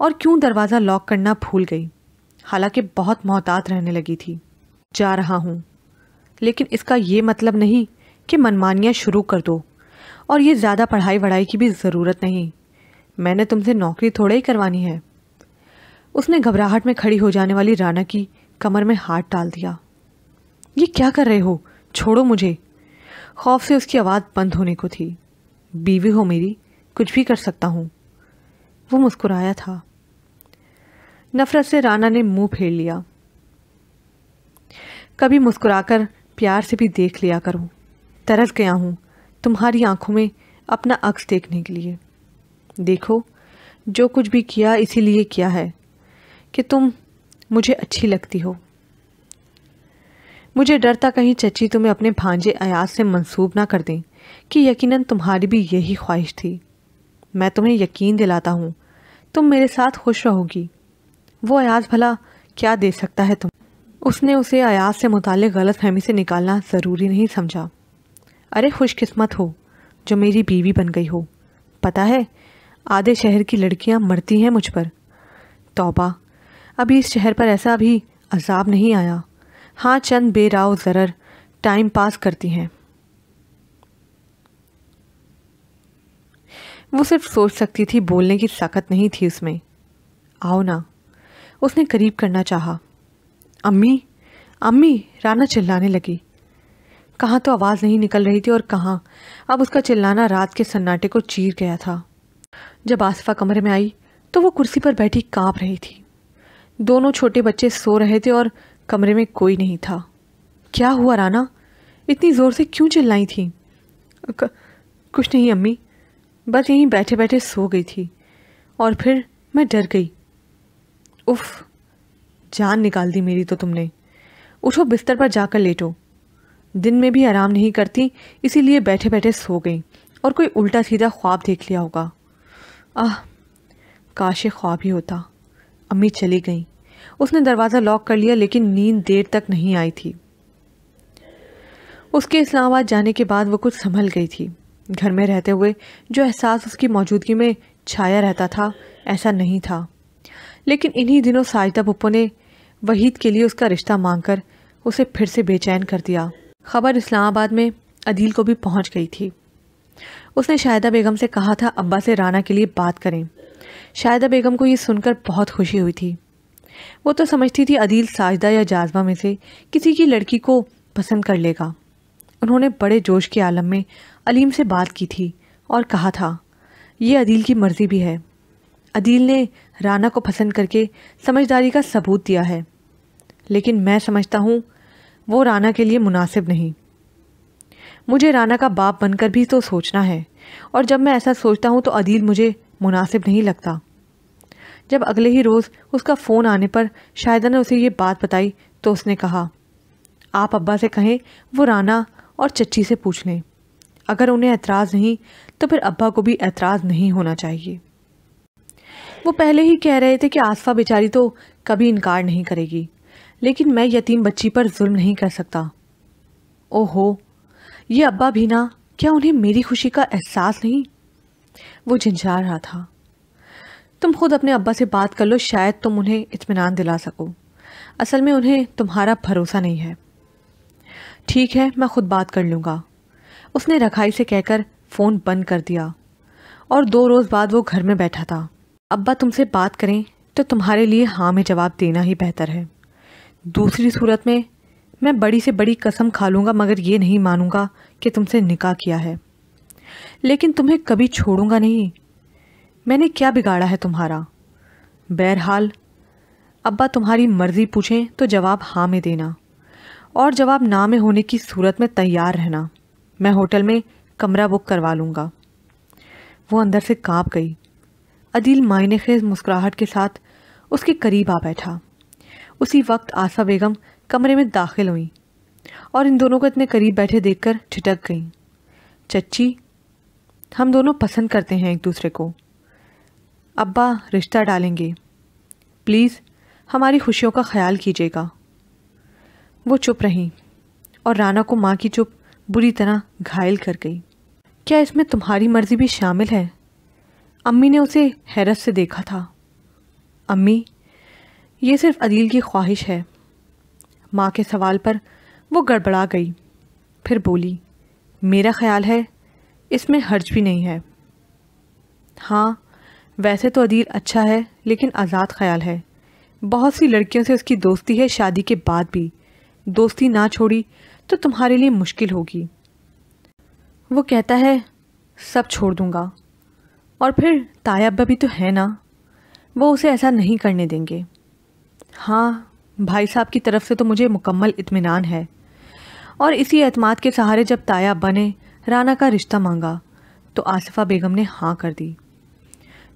اور کیوں دروازہ لاک کرنا بھول گئی، حالانکہ بہت محتاط رہنے لگی تھی۔ جا رہا ہوں، لیکن اس کا یہ مطلب نہیں کہ منمانیاں شروع کر دو، اور یہ زیادہ پڑھائی وڑھائی کی بھی ضرورت نہیں، میں نے تم سے نوکری تھوڑا ہی کروانی ہے۔ اس نے گھبراہٹ میں کھڑی ہو جانے والی رانا کی کمر میں ہاتھ ڈال دیا۔ یہ کیا کر رہے ہو؟ چھوڑو مجھے۔ خوف سے اس کی آواز بند ہونے کو تھی۔ بیوی ہو میری، کچھ بھی کر سکتا ہوں۔ وہ مسکرایا تھا۔ نفرت سے رانا نے منہ پھیر لیا۔ کبھی مسکرا کر پیار سے بھی دیکھ لیا کرو، ترس گیا ہوں تمہاری آنکھوں میں اپنا عکس دیکھنے کے لیے۔ دیکھو، جو کچھ بھی کیا اسی لیے کیا ہے کہ تم مجھے اچھی لگتی ہو۔ مجھے ڈر تھا کہیں چچی تمہیں اپنے بھانجے ایاز سے منسوب نہ کر دیں کہ یقیناً تمہاری بھی یہی خواہش تھی۔ میں تمہیں یقین دلاتا ہوں تم میرے ساتھ خوش رہو گی۔ وہ ایاز بھلا کیا دے سکتا ہے تم؟ اس نے اسے ایاز سے متعلق غلط فہمی سے نکالنا ضروری نہیں سمجھا۔ ارے خوش قسمت ہو جو میری بیوی بن گئی ہو۔ پتہ ہے آدھے شہر کی لڑکیاں مرتی ہیں مجھ پر۔ توبہ، ابھی اس شہر پر ایسا بھی عذاب نہیں آیا۔ ہاں، چند بے راو ضرر ٹائم پاس کرتی ہیں۔ وہ صرف سوچ سکتی تھی، بولنے کی طاقت نہیں تھی اس میں۔ آؤ نا، اس نے قریب کرنا چاہا۔ امی امی، رانا چلانے لگی۔ کہاں تو آواز نہیں نکل رہی تھی اور کہاں اب اس کا چلانا رات کے سناٹے کو چیر گیا تھا۔ جب آصفہ کمرے میں آئی تو وہ کرسی پر بیٹھی کانپ رہی تھی۔ دونوں چھوٹے بچے سو رہے تھے اور کمرے میں کوئی نہیں تھا۔ کیا ہوا رانا؟ اتنی زور سے کیوں چلائی تھی؟ کچھ نہیں امی، بس یہیں بیٹھے بیٹھے سو گئی تھی اور پھر میں ڈر گئی۔ اف، جان نکال دی میری تو تم نے۔ اٹھو، بستر پر جا کر لیٹو۔ دن میں بھی آرام نہیں کرتی، اسی لیے بیٹھے بیٹھے سو گئی اور کوئی الٹا سیدھا خواب دیکھ لیا ہوگا۔ کاش یہ خواب ہی ہوتا۔ امی چلی گئیں۔ اس نے دروازہ لاک کر لیا، لیکن نیند دیر تک نہیں آئی تھی۔ اس کے اسلام آباد جانے کے بعد وہ کچھ سنبھل گئی تھی۔ گھر میں رہتے ہوئے جو احساس اس کی موجودگی میں چھایا رہتا تھا ایسا نہیں تھا، لیکن انہی دنوں ساجدہ پھپھو نے وحید کے لیے اس کا رشتہ مانگ کر اسے پھر سے بے چین کر دیا۔ خبر اسلام آباد میں عدیل کو بھی پہنچ گئی تھی۔ اس نے شاہدہ بیگم سے کہا تھا ابا سے رانا کے لیے بات کریں۔ شاہدہ بیگم کو یہ سن کر بہت خوشی ہوئی تھی۔ وہ تو سمجھتی تھی عدیل ساجدہ یا جاذبہ میں سے کسی کی لڑکی کو پسند کر لے گا۔ انہوں نے بڑے جوش کے عالم میں علیم سے بات کی تھی اور کہا تھا یہ عدیل کی مرضی بھی ہے۔ عدیل نے رانا کو پسند کر کے سمجھداری کا ثبوت دیا ہے، لیکن میں سمجھتا ہوں وہ رانا کے لیے مناسب نہیں۔ مجھے رانا کا باپ بن کر بھی تو سوچنا ہے، اور جب میں ایسا سوچتا ہوں تو عدیل مجھے مناسب نہیں لگتا۔ جب اگلے ہی روز اس کا فون آنے پر شاہدہ نے اسے یہ بات بتائی تو اس نے کہا آپ ابا سے کہیں وہ رانا اور چچی سے پوچھ لیں، اگر انہیں اعتراض نہیں تو پھر ابا کو بھی اعتراض نہیں ہونا چاہیے۔ وہ پہلے ہی کہہ رہے تھے کہ آصفہ بیچاری تو کبھی انکار نہیں کرے گی، لیکن میں یتیم بچی پر ظلم نہیں کر سکتا۔ اوہو، یہ ابا بھی نا، کیا انہیں میری خوشی کا احساس نہیں؟ وہ جھنجھلا رہا تھا۔ تم خود اپنے ابا سے بات کر لو، شاید تم انہیں اطمینان دلا سکو۔ اصل میں انہیں تمہارا بھروسہ نہیں ہے۔ ٹھیک ہے، میں خود بات کر لوں گا، اس نے رکھائی سے کہہ کر فون بند کر دیا۔ اور 2 روز بعد وہ گھر میں بیٹھا تھا۔ ابا تم سے بات کریں تو تمہارے لیے ہاں میں جواب دینا ہی بہتر ہے۔ دوسری صورت میں بڑی سے بڑی قسم کھا لوں گا مگر یہ نہیں مانوں گا کہ تم سے نکاح کیا ہے، لیکن تمہیں کبھی چھوڑوں گا نہیں۔ میں نے کیا بگاڑا ہے تمہارا؟ بہرحال ابا تمہاری مرضی پوچھیں تو جواب ہاں میں دینا، اور جواب نہ میں ہونے کی صورت میں تیار رہنا۔ میں ہوٹل میں کمرہ بک کروا لوں گا۔ وہ اندر سے کانپ گئی۔ عدیل معنی خیز مسکراہٹ کے ساتھ اس کے قریب آ بیٹھا۔ اسی وقت آصفہ بیگم کمرے میں داخل ہوئیں اور ان دونوں کو اتنے قریب بیٹھے دیکھ کر ٹھٹک گئیں۔ چچی، ہم دونوں پسند کرتے ہیں ایک دوسرے کو، ابا رشتہ ڈالیں گے، پلیز ہماری خوشیوں کا خیال کیجیے گا۔ وہ چپ رہیں اور رانا کو ماں کی چپ بری طرح گھائل کر گئی۔ کیا اس میں تمہاری مرضی بھی شامل ہے؟ امی نے اسے حیرت سے دیکھا تھا۔ امی یہ صرف عدیل کی خواہش ہے۔ ماں کے سوال پر وہ گڑبڑا گئی، پھر بولی، میرا خیال ہے اس میں حرج بھی نہیں ہے۔ ہاں ویسے تو عدیل اچھا ہے لیکن آزاد خیال ہے، بہت سی لڑکیوں سے اس کی دوستی ہے، شادی کے بعد بھی دوستی نہ چھوڑی تو تمہارے لیے مشکل ہوگی۔ وہ کہتا ہے سب چھوڑ دوں گا، اور پھر تایا ابا بھی تو ہے نا، وہ اسے ایسا نہیں کرنے دیں گے۔ ہاں بھائی صاحب کی طرف سے تو مجھے مکمل اطمینان ہے، اور اسی اعتماد کے سہارے جب تایا ابا نے رانا کا رشتہ مانگا تو آصفہ بیگم نے ہاں کر دی۔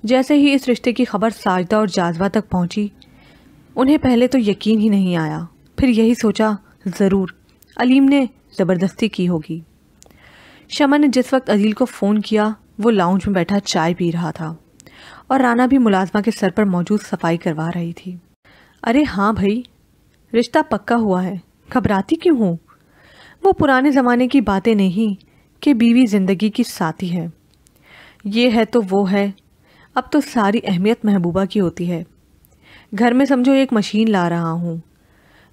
جیسے ہی اس رشتے کی خبر ساجدہ اور جاذبہ تک پہنچی، انہیں پہلے تو یقین ہی نہیں آیا، پھر یہی سوچا ضرور علیم نے زبردستی کی ہوگی۔ شمع نے جس وقت عدیل کو فون کیا وہ لاؤنج میں بیٹھا چائے پی رہا تھا، اور رانا بھی ملازمہ کے سر پر موجود صفائی کروا رہی تھی۔ ارے ہاں بھائی، رشتہ پکا ہوا ہے، گھبراتی کیوں ہوں؟ وہ پرانے زمانے کی باتیں نہیں کہ بیوی زندگی کی ساتھی ہے، یہ ہے تو وہ ہے، اب تو ساری اہمیت محبوبہ کی ہوتی ہے۔ گھر میں سمجھو ایک مشین لا رہا ہوں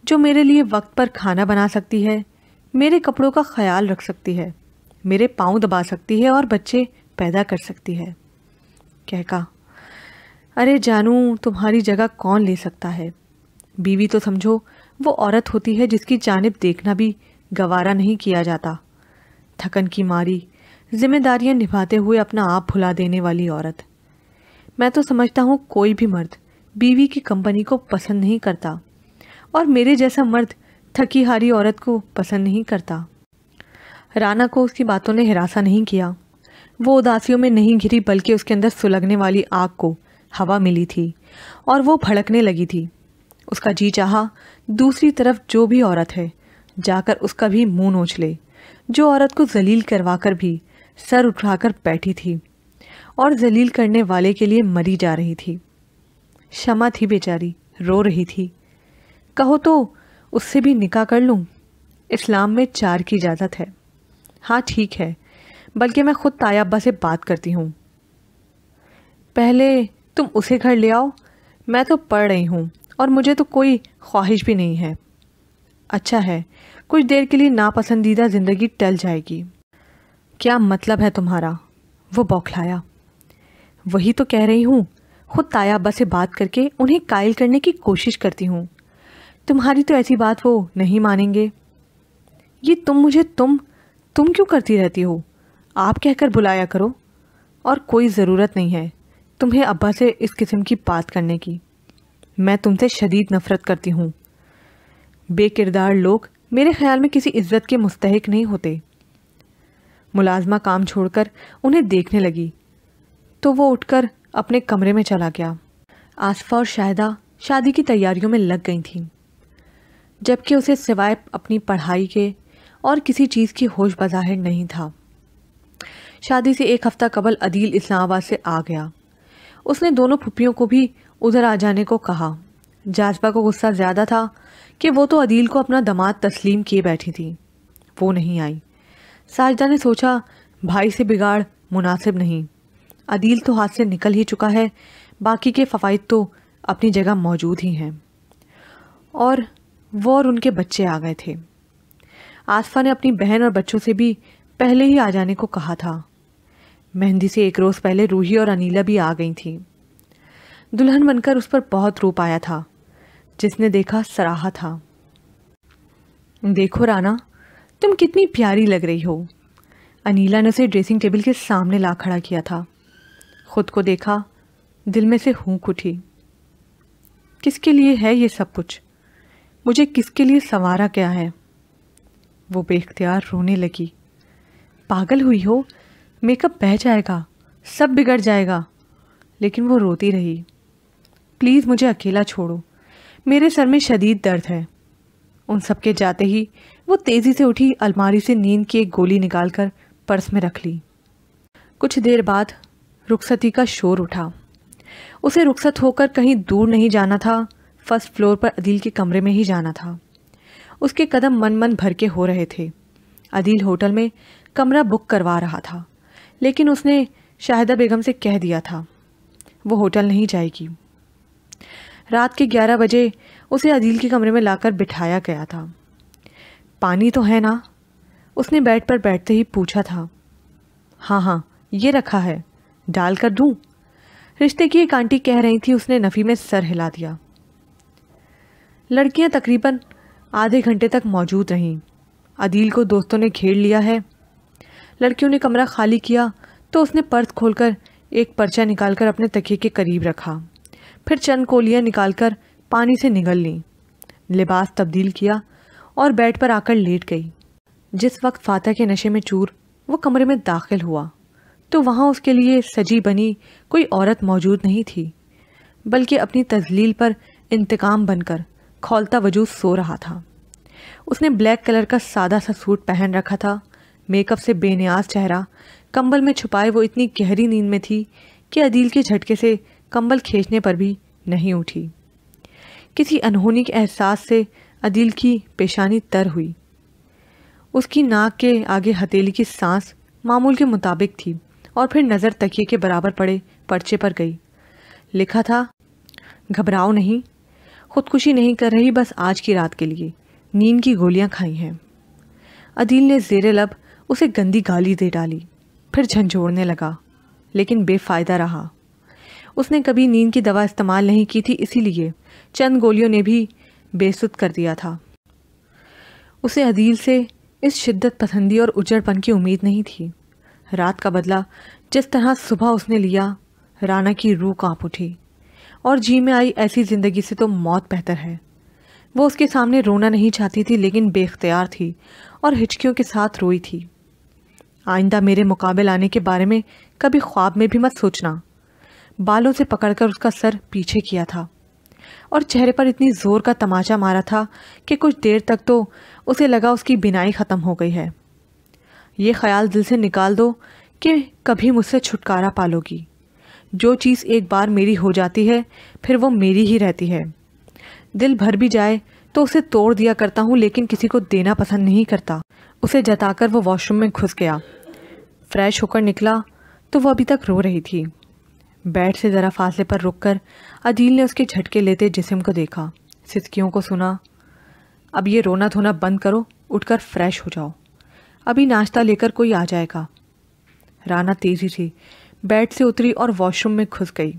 جو میرے لیے وقت پر کھانا بنا سکتی ہے، میرے کپڑوں کا خیال رکھ سکتی ہے، میرے پاؤں دبا سکتی ہے اور بچے پیدا کر سکتی ہے۔ کہا ارے جانو تمہاری جگہ کون لے سکتا ہے؟ بیوی تو سمجھو وہ عورت ہوتی ہے جس کی جانب دیکھنا بھی گوارا نہیں کیا جاتا، تھکن کی ماری ذمہ داریاں نبھاتے ہوئے اپنا آپ بھلا دینے والی عورت۔ میں تو سمجھتا ہوں کوئی بھی مرد بیوی کی کمپنی کو پسند نہیں کرتا، اور میرے جیسا مرد تھکی ہاری عورت کو پسند نہیں کرتا۔ رانا کو اس کی باتوں نے ہراساں نہیں کیا، وہ اداسیوں میں نہیں گھری بلکہ اس کے اندر سلگنے والی آگ کو ہوا ملی تھی اور وہ بھڑکنے لگی تھی۔ اس کا جی چاہا دوسری طرف جو بھی عورت ہے جا کر اس کا بھی منہ نوچ لے، جو عورت کو ذلیل کروا کر بھی سر اٹھا کر بیٹھی تھی اور ذلیل کرنے والے کے لیے مری جا رہی تھی۔ شمع تھی بیچاری، رو رہی تھی۔ کہو تو اس سے بھی نکاح کر لوں؟ اسلام میں 4 کی اجازت ہے۔ ہاں ٹھیک ہے، بلکہ میں خود تایا ابا سے بات کرتی ہوں۔ پہلے تم اسے گھر لے آؤ، میں تو پڑھ رہی ہوں اور مجھے تو کوئی خواہش بھی نہیں ہے۔ اچھا ہے، کچھ دیر کے لیے ناپسندیدہ زندگی ٹل جائے گی۔ کیا مطلب ہے تمہارا؟ وہ بوکھلایا۔ وہی تو کہہ رہی ہوں، خود تایا ابا سے بات کر کے انہیں قائل کرنے کی کوشش کرتی ہوں۔ تمہاری تو ایسی بات وہ نہیں مانیں گے۔ یہ تم مجھے تم کیوں کرتی رہتی ہو؟ آپ کہہ کر بلایا کرو، اور کوئی ضرورت نہیں ہے تمہیں ابا سے اس قسم کی بات کرنے کی۔ میں تم سے شدید نفرت کرتی ہوں۔ بے کردار لوگ میرے خیال میں کسی عزت کے مستحق نہیں ہوتے۔ ملازمہ کام چھوڑ کر انہیں دیکھنے لگی تو وہ اٹھ کر اپنے کمرے میں چلا گیا۔ آصفہ اور شاہدہ شادی کی تیاریوں میں لگ گئی تھیں، جبکہ اسے سوائے اپنی پڑھائی کے اور کسی چیز کی ہوش بظاہر نہیں تھا۔ شادی سے 1 ہفتہ قبل عدیل اسلام آباد سے آ گیا۔ اس نے دونوں پھپھیوں کو بھی ادھر آ جانے کو کہا۔ جاذبہ کو غصہ زیادہ تھا کہ وہ تو عدیل کو اپنا داماد تسلیم کیے بیٹھی تھی، وہ نہیں آئی۔ ساجدہ نے سوچا بھائی سے بگاڑ مناسب نہیں، عدیل تو ہاتھ سے نکل ہی چکا ہے، باقی کے فوائد تو اپنی جگہ موجود ہی ہیں، اور وہ اور ان کے بچے آ گئے تھے۔ آصفہ نے اپنی بہن اور بچوں سے بھی پہلے ہی آ جانے کو کہا تھا۔ مہندی سے 1 روز پہلے روحی اور انیلا بھی آ گئی تھیں۔ دلہن بن کر اس پر بہت روپ آیا تھا، جس نے دیکھا سراہا تھا۔ دیکھو رانا، تم کتنی پیاری لگ رہی ہو۔ انیلا نے اسے ڈریسنگ ٹیبل کے سامنے لا کھڑا کیا تھا۔ خود کو دیکھا، دل میں سے ہونک اٹھی۔ کس کے لیے ہے یہ سب کچھ؟ مجھے کس کے لیے سنوارا کیا ہے؟ وہ بے اختیار رونے لگی۔ پاگل ہوئی ہو؟ میک اپ بہہ جائے گا، سب بگڑ جائے گا۔ لیکن وہ روتی رہی۔ پلیز مجھے اکیلا چھوڑو، میرے سر میں شدید درد ہے۔ ان سب کے جاتے ہی وہ تیزی سے اٹھی، الماری سے نیند کی ایک گولی نکال کر پرس میں رکھ لی۔ کچھ دیر بعد رخصتی کا شور اٹھا۔ اسے رخصت ہو کر کہیں دور نہیں جانا تھا، 1st فلور پر عدیل کے کمرے میں ہی جانا تھا۔ اس کے قدم من بھر کے ہو رہے تھے۔ عدیل ہوٹل میں کمرہ بک کروا رہا تھا، لیکن اس نے شاہدہ بیگم سے کہہ دیا تھا وہ ہوٹل نہیں جائے گی۔ رات کے 11 بجے اسے عدیل کے کمرے میں لا کر بٹھایا گیا تھا۔ پانی تو ہے نا؟ اس نے بیڈ پر بیٹھتے ہی پوچھا تھا۔ ہاں یہ رکھا ہے، ڈال کر دوں؟ رشتے کی ایک آنٹی کہہ رہی تھی۔ اس نے نفی میں سر ہلا دیا۔ لڑکیاں تقریباً آدھے گھنٹے تک موجود رہیں۔ عدیل کو دوستوں نے گھیر لیا ہے۔ لڑکیوں نے کمرہ خالی کیا تو اس نے پرس کھول کر ایک پرچہ نکال کر اپنے تکیے کے قریب رکھا، پھر چند کولیاں نکال کر پانی سے نگل لیں، لباس تبدیل کیا اور بیڈ پر آ کر لیٹ گئی۔ جس وقت فاتح کے نشے میں چور وہ کمرے میں داخل ہوا تو وہاں اس کے لیے سجی بنی کوئی عورت موجود نہیں تھی، بلکہ اپنی تذلیل پر انتقام بن کر کھولتا وجود سو رہا تھا۔ اس نے بلیک کلر کا سادہ سا سوٹ پہن رکھا تھا۔ میک اپ سے بے نیاز چہرہ کمبل میں چھپائے وہ اتنی گہری نیند میں تھی کہ عدیل کے جھٹکے سے کمبل کھینچنے پر بھی نہیں اٹھی۔ کسی انہونی کے احساس سے عدیل کی پیشانی تر ہوئی۔ اس کی ناک کے آگے ہتھیلی کی سانس معمول کے مطابق تھی اور پھر نظر تکیے کے برابر پڑے پرچے پر گئی۔ لکھا تھا، گھبراؤ نہیں، خودکشی نہیں کر رہی، بس آج کی رات کے لیے نیند کی گولیاں کھائی ہیں۔ عدیل نے زیر لب اسے گندی گالی دے ڈالی، پھر جھنجھوڑنے لگا، لیکن بے فائدہ رہا۔ اس نے کبھی نیند کی دوا استعمال نہیں کی تھی، اسی لیے چند گولیوں نے بھی بے سود کر دیا تھا۔ اسے عدیل سے اس شدت پسندی اور اجڑ پن کی امید نہیں تھی۔ رات کا بدلہ جس طرح صبح اس نے لیا، رانا کی روح کانپ اٹھی، اور جی میں آئی ایسی زندگی سے تو موت بہتر ہے۔ وہ اس کے سامنے رونا نہیں چاہتی تھی، لیکن بے اختیار تھی اور ہچکیوں کے ساتھ روئی تھی۔ آئندہ میرے مقابل آنے کے بارے میں کبھی خواب میں بھی مت سوچنا۔ بالوں سے پکڑ کر اس کا سر پیچھے کیا تھا اور چہرے پر اتنی زور کا تماچا مارا تھا کہ کچھ دیر تک تو اسے لگا اس کی بینائی ختم ہو گئی ہے۔ یہ خیال دل سے نکال دو کہ کبھی مجھ سے چھٹکارا پالو گی۔ جو چیز ایک بار میری ہو جاتی ہے پھر وہ میری ہی رہتی ہے۔ دل بھر بھی جائے تو اسے توڑ دیا کرتا ہوں، لیکن کسی کو دینا پسند نہیں کرتا۔ اسے جتا کر وہ واش روم میں گھس گیا۔ فریش ہو کر نکلا تو وہ ابھی تک رو رہی تھی۔ بیڈ سے ذرا فاصلے پر رک کر عدیل نے اس کے جھٹکے لیتے جسم کو دیکھا، سسکیوں کو سنا۔ اب یہ رونا دھونا بند کرو، اٹھ کر فریش ہو جاؤ، ابھی ناشتہ لے کر کوئی آ جائے گا۔ رانا تیزی سے بیڈ سے اتری اور واش روم میں گھس گئی۔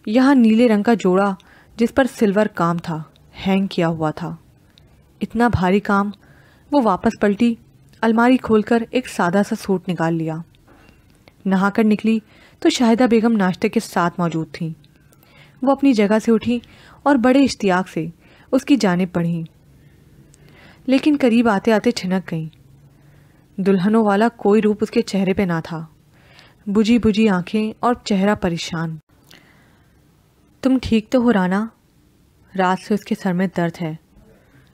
یہاں نیلے رنگ کا جوڑا جس پر سلور کام تھا ہینگ کیا ہوا تھا۔ اتنا بھاری کام۔ وہ واپس پلٹی، الماری کھول کر ایک سادہ سا سوٹ نکال لیا۔ نہا کر نکلی تو شاہدہ بیگم ناشتے کے ساتھ موجود تھیں۔ وہ اپنی جگہ سے اٹھی اور بڑے اشتیاق سے اس کی جانب بڑھیں، لیکن قریب آتے آتے ٹھنک گئیں۔ دلہنوں والا کوئی روپ اس کے چہرے پہ نہ تھا، بجھی بجھی آنکھیں اور چہرہ پریشان۔ تم ٹھیک تو ہو رانا؟ رات سے اس کے سر میں درد ہے،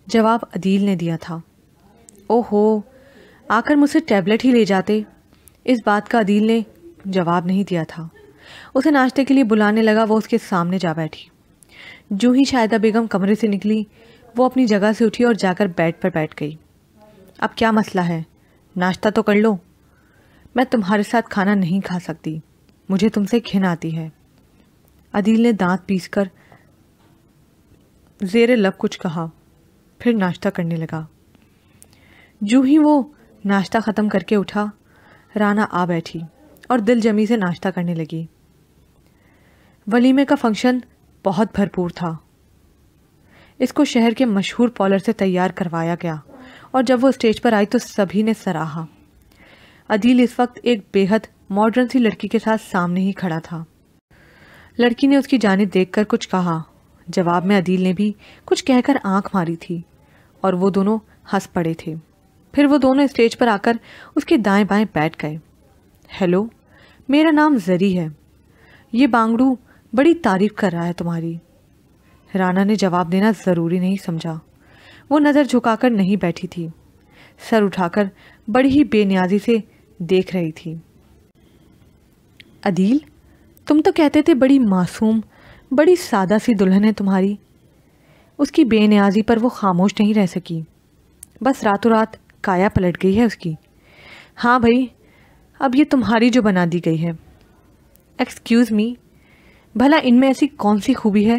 جواب عدیل نے دیا تھا۔ اوہو، آ کر مجھ سے ٹیبلٹ ہی لے جاتے۔ اس بات کا عدیل نے جواب نہیں دیا تھا۔ اسے ناشتے کے لیے بلانے لگا، وہ اس کے سامنے جا بیٹھی۔ جو ہی شاہدہ بیگم کمرے سے نکلی وہ اپنی جگہ سے اٹھی اور جا کر بیڈ پر بیٹھ گئی۔ اب کیا مسئلہ ہے؟ ناشتہ تو کر لو۔ میں تمہارے ساتھ کھانا نہیں کھا سکتی، مجھے تم سے گھن آتی ہے۔ عدیل نے دانت پیس کر زیر لب کچھ کہا، پھر ناشتہ کرنے لگا۔ جو ہی وہ ناشتہ ختم کر کے اٹھا، رانا آ بیٹھی اور دل جمی سے ناشتہ کرنے لگی۔ ولیمے کا فنکشن بہت بھرپور تھا۔ اس کو شہر کے مشہور پالر سے تیار کروایا گیا، اور جب وہ اسٹیج پر آئی تو سبھی نے سراہا۔ عدیل اس وقت ایک بے حد ماڈرن سی لڑکی کے ساتھ سامنے ہی کھڑا تھا۔ لڑکی نے اس کی جانب دیکھ کر کچھ کہا، جواب میں عدیل نے بھی کچھ کہہ کر آنکھ ماری تھی، اور وہ دونوں ہنس پڑے تھے۔ پھر وہ دونوں اسٹیج پر آ کر اس کے دائیں بائیں بیٹھ گئے۔ ہیلو، میرا نام زری ہے، یہ بانگڑو بڑی تعریف کر رہا ہے تمہاری۔ رانا نے جواب دینا ضروری نہیں سمجھا، وہ نظر جھکا کر نہیں بیٹھی تھی، سر اٹھا کر بڑی ہی بے نیازی سے دیکھ رہی تھی۔ عدیل، تم تو کہتے تھے بڑی معصوم، بڑی سادہ سی دلہن ہے تمہاری۔ اس کی بے نیازی پر وہ خاموش نہیں رہ سکی، بس راتوں رات کایا پلٹ گئی ہے اس کی۔ ہاں بھائی، اب یہ تمہاری جو بنا دی گئی ہے۔ ایکسکیوز می، بھلا ان میں ایسی کون سی خوبی ہے